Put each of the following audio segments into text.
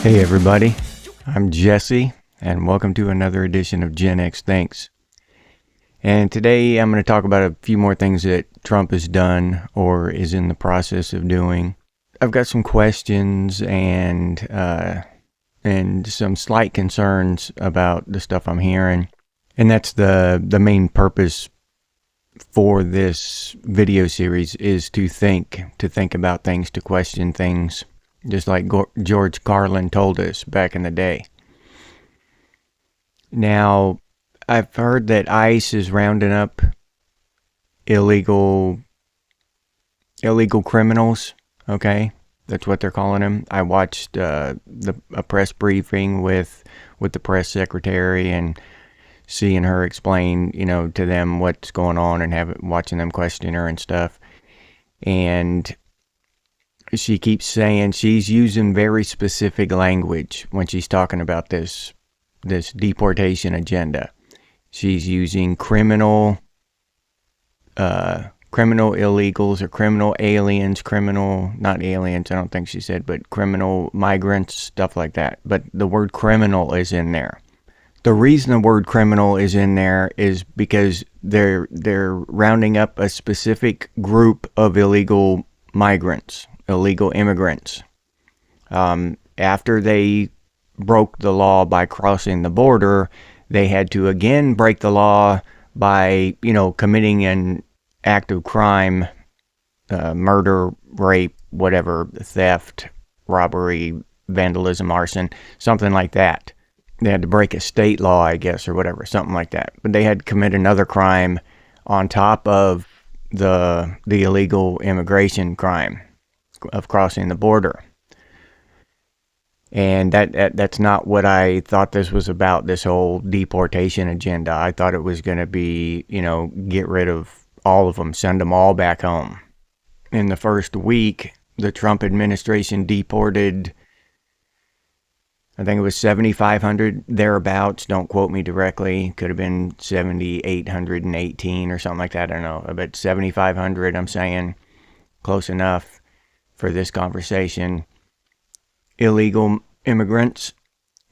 Hey everybody, I'm Jesse, and welcome to another edition of Gen X Thinks. And today I'm going to talk about a few more things that Trump has done or is in the process of doing. I've got some questions and some slight concerns about the stuff I'm hearing, and that's the main purpose for this video series is to think about things, to question things. Just like George Carlin told us back in the day. Now, I've heard that ICE is rounding up illegal criminals. Okay, that's what they're calling them. I watched a press briefing with the press secretary and seeing her explain, to them what's going on and watching them question her and stuff. And she keeps saying she's using very specific language when she's talking about this deportation agenda. She's using criminal illegals or criminal aliens, not aliens, I don't think she said, but criminal migrants, stuff like that. But the word criminal is in there. The reason the word criminal is in there is because they're rounding up a specific group of illegal migrants. Illegal immigrants. After they broke the law by crossing the border, they had to again break the law by, committing an act of crime, murder, rape, whatever, theft, robbery, vandalism, arson, something like that. They had to break a state law, I guess, or whatever, something like that. But they had to commit another crime on top of the illegal immigration crime of crossing the border. And that's not what I thought this was about, this whole deportation agenda. I thought it was going to be, get rid of all of them, send them all back home. In the first week, the Trump administration deported, I think it was 7,500 thereabouts. Don't quote me directly. Could have been 7,818 or something like that. I don't know. But 7,500, I'm saying, close enough for this conversation, illegal immigrants.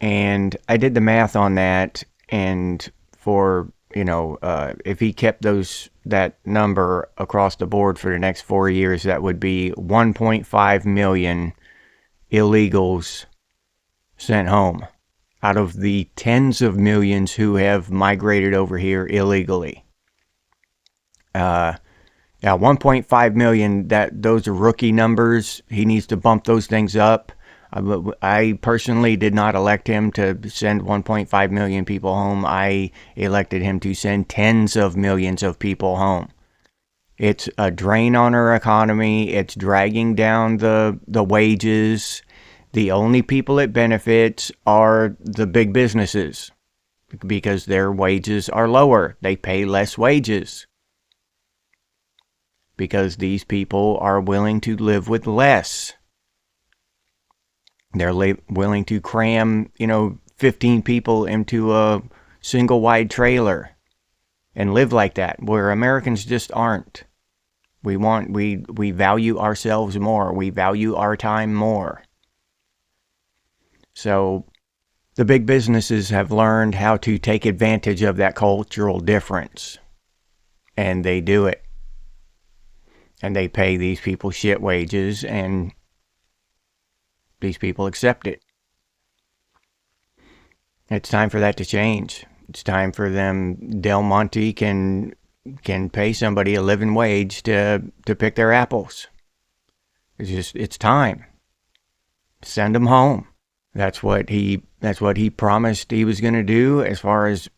And I did the math on that, and for, if he kept that number across the board for the next 4 years, that would be 1.5 million illegals sent home out of the tens of millions who have migrated over here illegally. Now, 1.5 million, those are rookie numbers. He needs to bump those things up. I personally did not elect him to send 1.5 million people home. I elected him to send tens of millions of people home. It's a drain on our economy. It's dragging down the wages. The only people it benefits are the big businesses because their wages are lower. They pay less wages, because these people are willing to live with less. They're willing to cram, 15 people into a single wide trailer and live like that, where Americans just aren't. We value ourselves more. We value our time more. So the big businesses have learned how to take advantage of that cultural difference, and they do it. And they pay these people shit wages, and these people accept it. It's time for that to change. It's time for them. Del Monte can pay somebody a living wage to pick their apples. It's time. Send them home. That's what he promised he was going to do. As far as,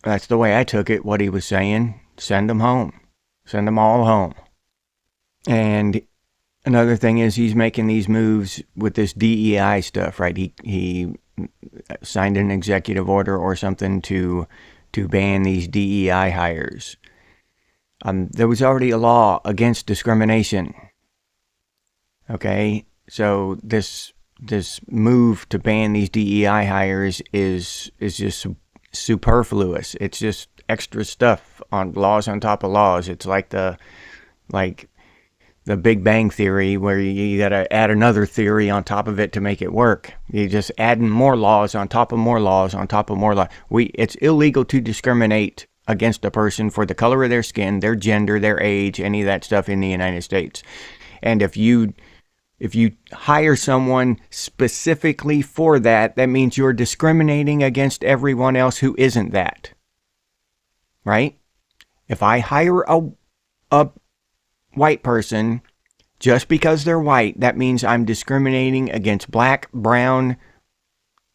that's the way I took it, what he was saying. Send them home. Send them all home. And another thing is he's making these moves with this DEI stuff, right? He signed an executive order or something to ban these DEI hires. There was already a law against discrimination. Okay, so this move to ban these DEI hires is just superfluous. It's just extra stuff on laws on top of laws. It's like the Big Bang Theory, where you got to add another theory on top of it to make it work. You just adding more laws on top of more laws on top of more laws. It's illegal to discriminate against a person for the color of their skin, their gender, their age, any of that stuff in the United States. And if you hire someone specifically for that, that means you're discriminating against everyone else who isn't that. Right? If I hire a white person just because they're white, that means I'm discriminating against black, brown,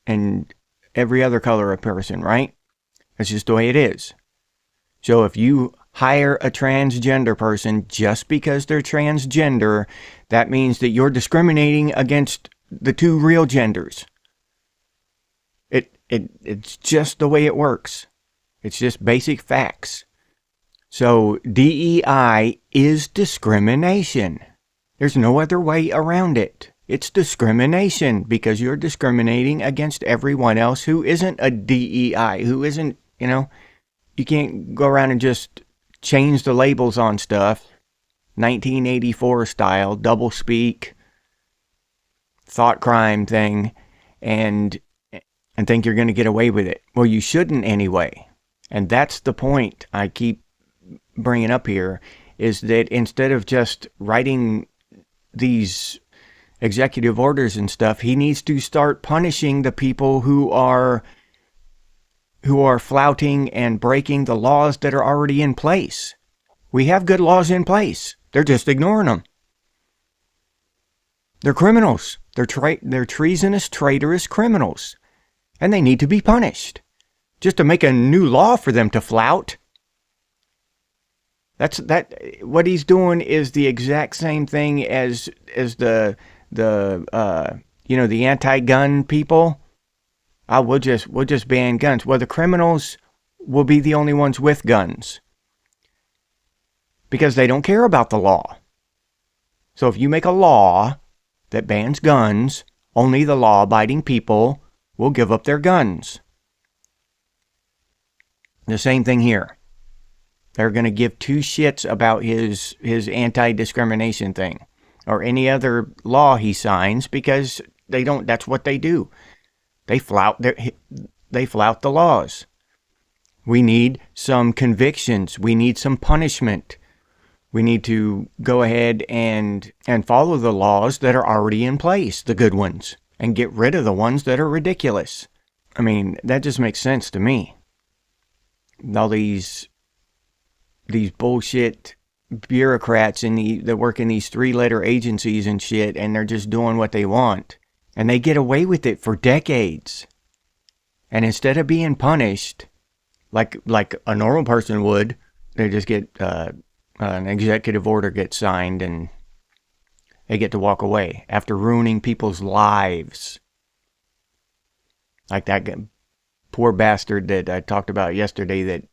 and every other color of person, right? That's just the way it is. So if you hire a transgender person just because they're transgender, that means that you're discriminating against the two real genders. It's just the way it works. It's just basic facts. So DEI is discrimination. There's no other way around it. It's discrimination because you're discriminating against everyone else who isn't a DEI, who isn't, you can't go around and just change the labels on stuff. 1984 style, double speak, thought crime thing, and think you're going to get away with it. Well, you shouldn't anyway. And that's the point I keep bringing up here, is that instead of just writing these executive orders and stuff, he needs to start punishing the people who are flouting and breaking the laws that are already in place. We have good laws in place. They're just ignoring them. They're criminals. They're treasonous, traitorous criminals. And they need to be punished. Just to make a new law for them to flout. What he's doing is the exact same thing as the anti-gun people. We'll just ban guns. Well, the criminals will be the only ones with guns. Because they don't care about the law. So if you make a law that bans guns, only the law-abiding people will give up their guns. The same thing here. They're going to give two shits about his anti-discrimination thing or any other law he signs, because they don't. That's what they do. They flout the laws. We need some convictions. We need some punishment. We need to go ahead and follow the laws that are already in place, the good ones, and get rid of the ones that are ridiculous. I mean, that just makes sense to me. All these bullshit bureaucrats that work in these 3-letter agencies and shit, and they're just doing what they want. And they get away with it for decades. And instead of being punished, like a normal person would, they just get an executive order gets signed and they get to walk away after ruining people's lives. Like that poor bastard that I talked about yesterday that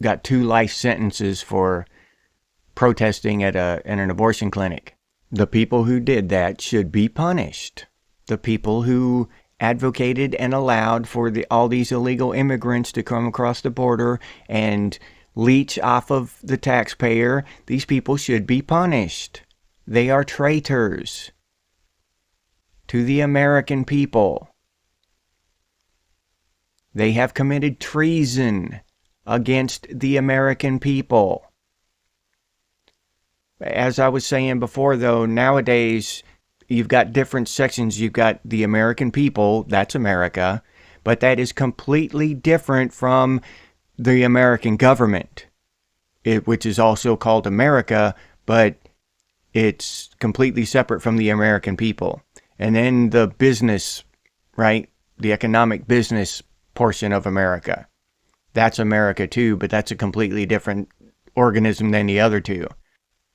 got 2 life sentences for protesting at an abortion clinic. The people who did that should be punished. The people who advocated and allowed for all these illegal immigrants to come across the border and leech off of the taxpayer, these people should be punished. They are traitors to the American people. They have committed treason against the American people. As I was saying before, though, nowadays you've got different sections. You've got the American people, that's America, but that is completely different from the American government, which is also called America, but it's completely separate from the American people. And then the business, right? The economic business portion of America. That's America too, but that's a completely different organism than the other two.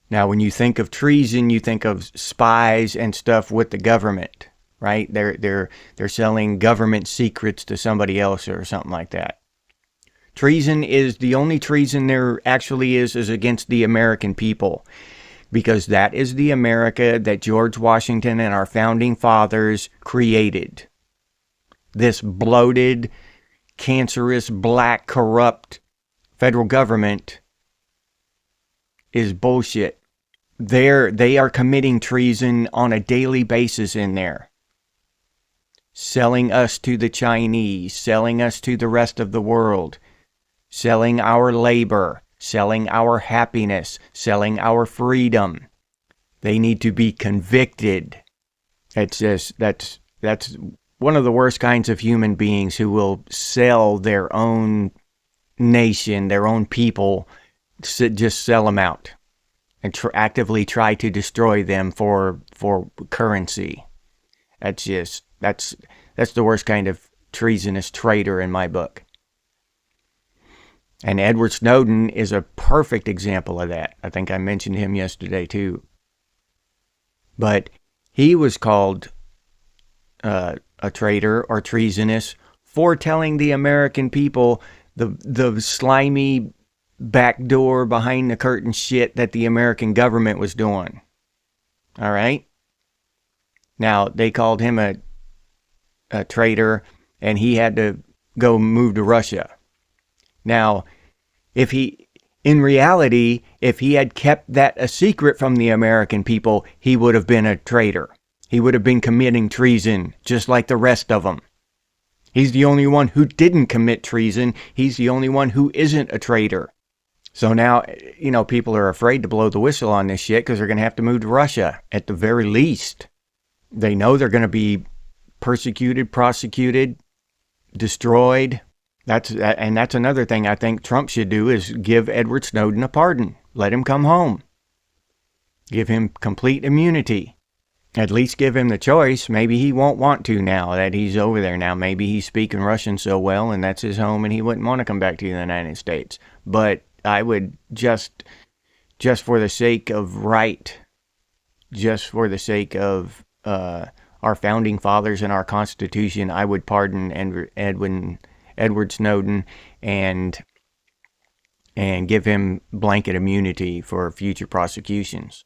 Now, when you think of treason, you think of spies and stuff with the government, right? They're selling government secrets to somebody else or something like that. Treason is the only treason there actually is against the American people, because that is the America that George Washington and our founding fathers created. This bloated, cancerous, black, corrupt federal government is bullshit. they are committing treason on a daily basis in there. Selling us to the Chinese, selling us to the rest of the world, selling our labor, selling our happiness, selling our freedom. They need to be convicted. That's one of the worst kinds of human beings, who will sell their own nation, their own people, just sell them out and actively try to destroy them for currency. That's the worst kind of treasonous traitor in my book. And Edward Snowden is a perfect example of that. I think I mentioned him yesterday too. But he was called a traitor or treasonous for telling the American people the slimy backdoor behind the curtain shit that the American government was doing. All right? Now, they called him a traitor, and he had to go move to Russia. Now, in reality, if he had kept that a secret from the American people, he would have been a traitor. He would have been committing treason, just like the rest of them. He's the only one who didn't commit treason. He's the only one who isn't a traitor. So now, people are afraid to blow the whistle on this shit because they're going to have to move to Russia at the very least. They know they're going to be persecuted, prosecuted, destroyed. That's another thing I think Trump should do, is give Edward Snowden a pardon. Let him come home. Give him complete immunity. At least give him the choice. Maybe he won't want to now that he's over there now. Maybe he's speaking Russian so well and that's his home and he wouldn't want to come back to the United States. But I would just for the sake of right, just for the sake of our founding fathers and our Constitution, I would pardon Edward Snowden and give him blanket immunity for future prosecutions.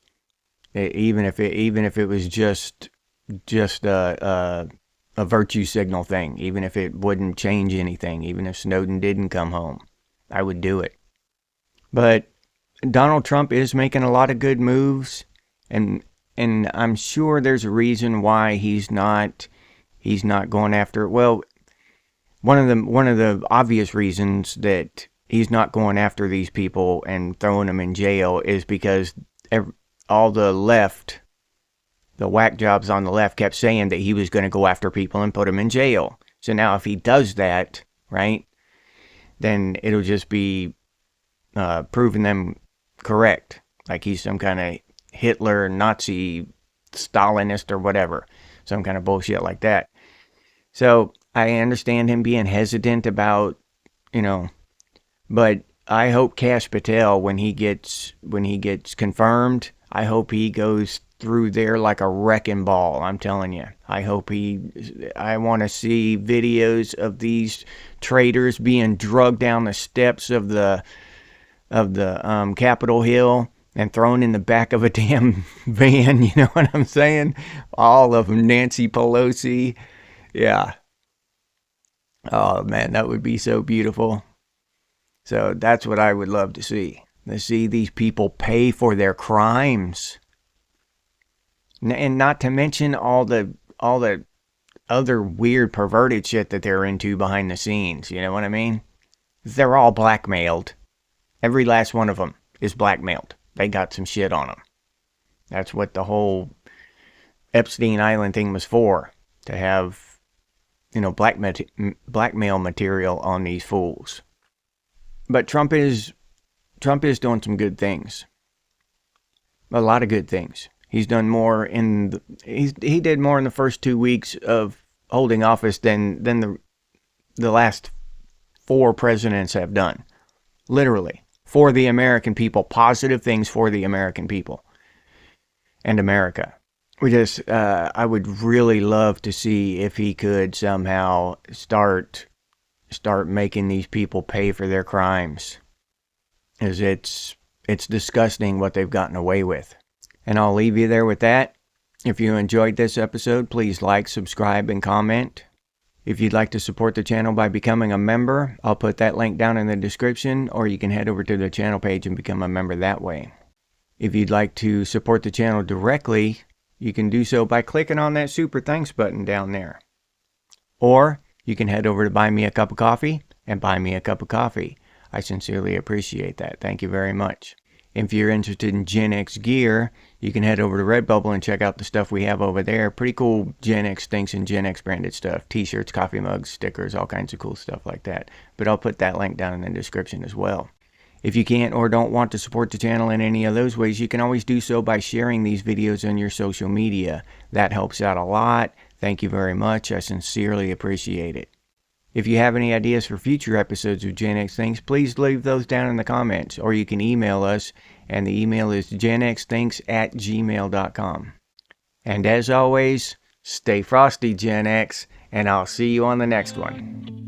Even if it was just a virtue signal thing, even if it wouldn't change anything, even if Snowden didn't come home, I would do it. But Donald Trump is making a lot of good moves, and I'm sure there's a reason why he's not going after it. Well, one of the obvious reasons that he's not going after these people and throwing them in jail is because all the left, the whack jobs on the left, kept saying that he was going to go after people and put them in jail. So now if he does that, right, then it'll just be proving them correct. Like he's some kind of Hitler, Nazi, Stalinist or whatever. Some kind of bullshit like that. So I understand him being hesitant about, but I hope Kash Patel, when he gets confirmed, I hope he goes through there like a wrecking ball. I'm telling you. I want to see videos of these traitors being drugged down the steps of the Capitol Hill and thrown in the back of a damn van. You know what I'm saying? All of them. Nancy Pelosi. Yeah. Oh man, that would be so beautiful. So that's what I would love to see. To see these people pay for their crimes. And not to mention all the other weird perverted shit that they're into behind the scenes. You know what I mean? They're all blackmailed. Every last one of them is blackmailed. They got some shit on them. That's what the whole Epstein Island thing was for. To have, blackmail material on these fools. But Trump is doing some good things. A lot of good things. He's done more he did more in the first 2 weeks of holding office than the last 4 presidents have done. Literally. For the American people. Positive things for the American people. And America. I would really love to see if he could somehow start making these people pay for their crimes. As it's disgusting what they've gotten away with. And I'll leave you there with that. If you enjoyed this episode, please like, subscribe, and comment. If you'd like to support the channel by becoming a member, I'll put that link down in the description, or you can head over to the channel page and become a member that way. If you'd like to support the channel directly, you can do so by clicking on that super thanks button down there. Or you can head over to Buy Me a Cup of Coffee and buy me a cup of coffee. I sincerely appreciate that. Thank you very much. If you're interested in Gen X gear, you can head over to Redbubble and check out the stuff we have over there. Pretty cool Gen X Thinks and Gen X branded stuff. T-shirts, coffee mugs, stickers, all kinds of cool stuff like that. But I'll put that link down in the description as well. If you can't or don't want to support the channel in any of those ways, you can always do so by sharing these videos on your social media. That helps out a lot. Thank you very much. I sincerely appreciate it. If you have any ideas for future episodes of Gen X Thinks, please leave those down in the comments, or you can email us, and the email is genxthinks@gmail.com. And as always, stay frosty, Gen X, and I'll see you on the next one.